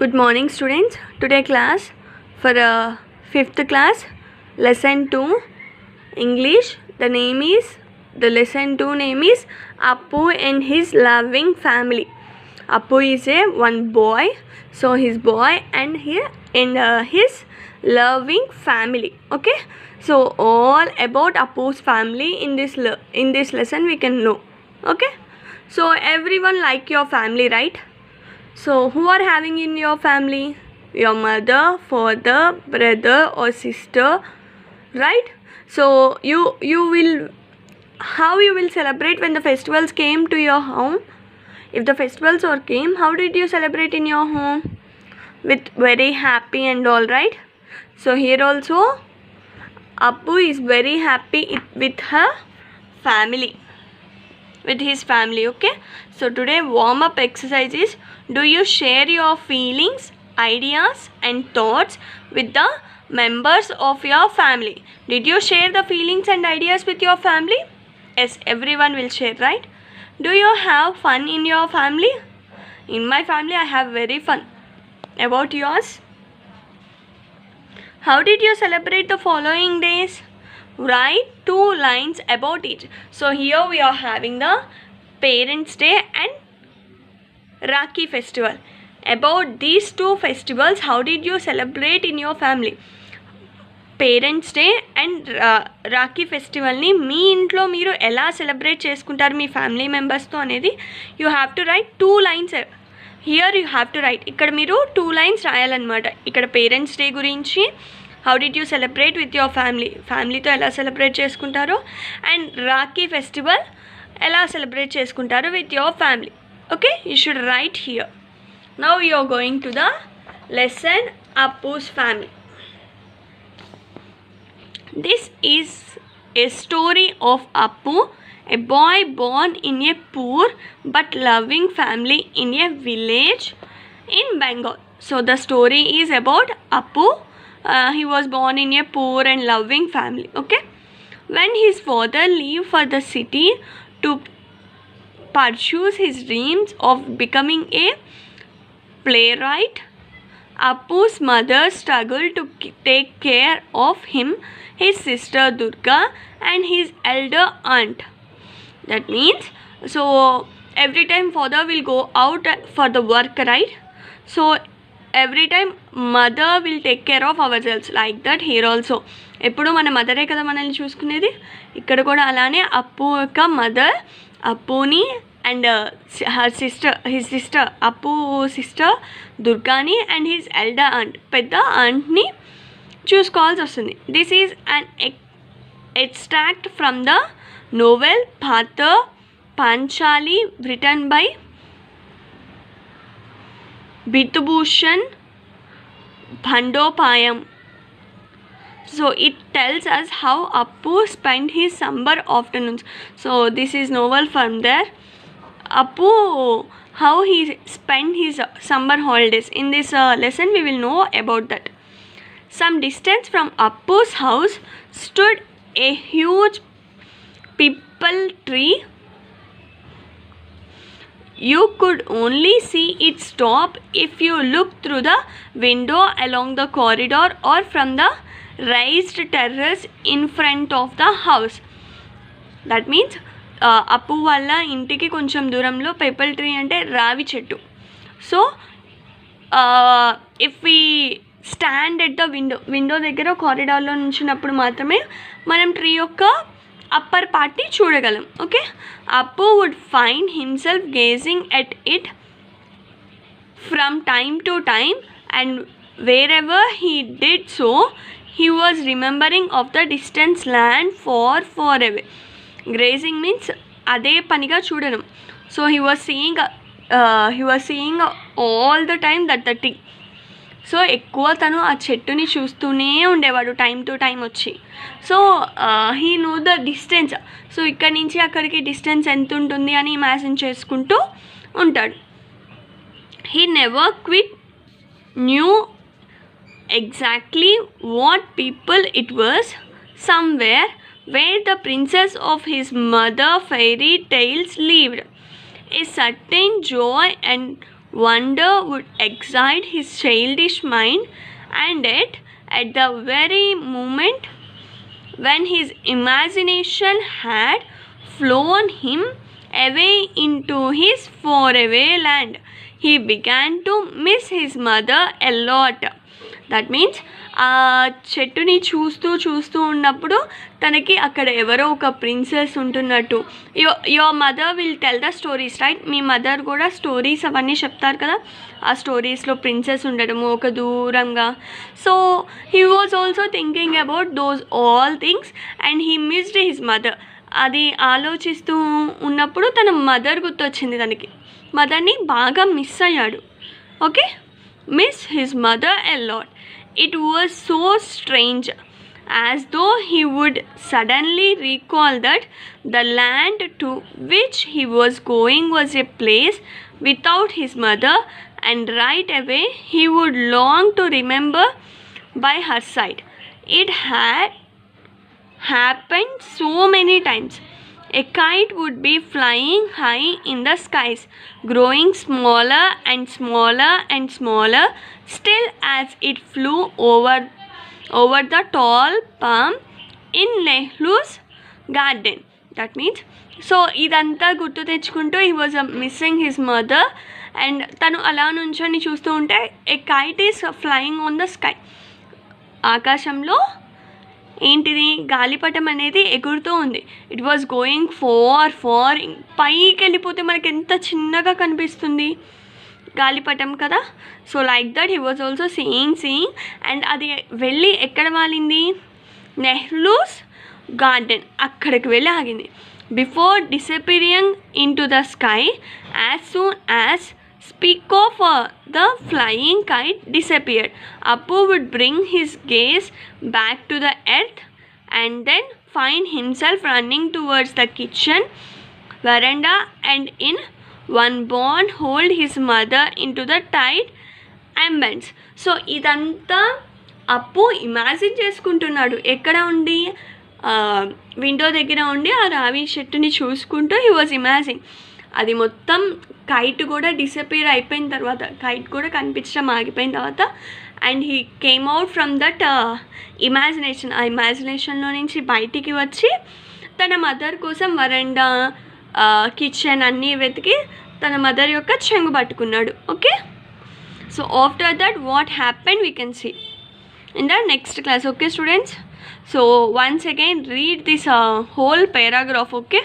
Good morning, students. Today class for 5th class, lesson 2, English. The lesson 2 name is Appu and his loving family. Appu is one boy, so his boy and his loving family. Okay, so all about Appu's family in this lesson we can know. Okay, so everyone like your family, right? So who are having in your family? Your mother, father, brother or sister, right? So how you will celebrate when the festivals came to your home? If the festivals came, how did you celebrate in your home? With very happy and all, right? So here also Appu is very happy with her family, with his family. Okay, so today warm up exercise is, do you share your feelings, ideas and thoughts with the members of your family? Did you share the feelings and ideas with your family? Yes, everyone will share, right? Do you have fun in your family? In my family I have very fun. About yours? How did you celebrate the following days? Write 2 lines about it. So here we are having the Parents' Day and Rakhi festival. About these 2 festivals, how did you celebrate in your family? Parents day and Rakhi ఫెస్టివల్ని మీ ఇంట్లో మీరు ఎలా celebrate చేసుకుంటారు మీ family మెంబర్స్తో అనేది you have to write 2 lines. Here you have to write, ఇక్కడ మీరు 2 లైన్స్ రాయాలన్నమాట. ఇక్కడ పేరెంట్స్ డే గురించి, how did you celebrate with your ఫ్యామిలీతో ఎలా సెలబ్రేట్ చేసుకుంటారో, అండ్ రాఖీ ఫెస్టివల్ ఎలా సెలబ్రేట్ చేసుకుంటారో with your family. Okay, you should write here. Now you are going to the lesson అప్పు's family. This is a story of Appu, a boy born in a poor but loving family in a village in Bengal. So the story is about Appu. He was born in a poor and loving family. Okay, when his father left for the city to pursue his dreams of becoming a playwright, Appu's mother struggled to take care of him, his sister Durga and his elder aunt. That means, so every time father will go out for the work, right? So every time mother will take care of ourselves. Like that here also, ఎప్పుడు మన మదరే కదా మనల్ని చూసుకునేది. ఇక్కడ కూడా అలానే అప్పు యొక్క మదర్ అప్పుని and his sister Apu sister దుర్గాని అండ్ హిజ్ ఎల్డర్ ఆంట్ పెద్ద ఆంట్ని చూసుకోవాల్సి వస్తుంది. This is an extract from the novel Pather Panchali written by Bibhutibhushan Bandyopadhyay. So it tells us how Appu spent his summer afternoons. So this is novel from there. Appu, how he spent his summer holidays. In this lesson we will know about that. Some distance from Appu's house stood a huge peepal tree. You could only see its top if you looked through the window along the corridor or from the raised terrace in front of the house. That means అప్పు వాళ్ళ ఇంటికి కొంచెం దూరంలో PayPal tree అంటే రావి చెట్టు. So if we stand at the window దగ్గర కారిడార్లో నుంచినప్పుడు మాత్రమే మనం ట్రీ యొక్క అప్పర్ పార్ట్ని చూడగలం. Okay, Appu would find himself gazing at it from time to time and wherever he did so he was remembering of the distant land far away. Grazing means అదే పనిగా చూడడం. So he was seeing all the time that the tree. So ఎక్కువ తను ఆ చెట్టుని చూస్తూనే ఉండేవాడు time to time వచ్చి. So he know the distance. So ఇక్కడి నుంచి అక్కడికి డిస్టెన్స్ ఎంత ఉంటుంది అని ఇమాజిన్ చేసుకుంటూ ఉంటాడు. he never quit knew exactly what people it was. Somewhere where the princess of his mother fairy tales lived, a certain joy and wonder would excite his childish mind, and yet at the very moment when his imagination had flown him away into his faraway land, he began to miss his mother a lot. That means ఆ చెట్టుని చూస్తూ ఉన్నప్పుడు తనకి అక్కడ ఎవరో ఒక princess ఉంటున్నట్టు. Your mother will tell the stories right. మీ మదర్ కూడా స్టోరీస్ అవన్నీ చెప్తారు కదా, ఆ స్టోరీస్లో ప్రిన్సెస్ ఉండడము ఒక దూరంగా. So he was also thinking about those all things and he missed his mother. అది ఆలోచిస్తూ ఉన్నప్పుడు తన మదర్ గుర్తొచ్చింది తనకి. మదర్ని బాగా మిస్ అయ్యాడు. Okay, miss his mother a lot. It was so strange, as though he would suddenly recall that the land to which he was going was a place without his mother, and right away he would long to remember by her side. It had happened so many times. A kite would be flying high in the skies, growing smaller and smaller and smaller, still as it flew over the tall palm in Nehru's garden. That means, so idantha gurtu techukuntu he was missing his mother, and tanu ala nunchoni chustu unte a kite is flying on the sky. ఆకాశంలో ఏంటిది గాలిపటం అనేది ఎగురుతూ ఉంది. It was going far పైకి వెళ్ళిపోతే మనకి ఎంత చిన్నగా కనిపిస్తుంది గాలిపటం కదా. So like that he was also seeing and అది వెళ్ళి ఎక్కడ వాలింది, నెహ్రూస్ గార్డెన్, అక్కడికి వెళ్ళి ఆగింది. Before disappearing in to the sky as soon as speak of the flying kite disappeared, Appu would bring his gaze back to the earth and then find himself running towards the kitchen veranda and in one bound hold his mother into the tight arms. So ఇదంతా అప్పు imagine చేసుకుంటున్నాడు. ఎక్కడ ఉండి, window దగ్గర ఉండి ఆ రావి చెట్టుని చూసుకుంటూ హీ వాజ్ ఇమాజిన్. అది మొత్తం కైట్ కూడా డిసపియర్ అయిపోయిన తర్వాత, కైట్ కూడా కనిపించడం ఆగిపోయిన తర్వాత, and he came out from that imagination. ఆ ఇమాజినేషన్లో నుంచి బయటికి వచ్చి తన మదర్ కోసం వరండా, కిచెన్ అన్నీ వెతికి తన మదర్ యొక్క చెంగు పట్టుకున్నాడు. Okay, so after that what happened we can see in the next class. Okay students, so once again read this whole paragraph. Okay.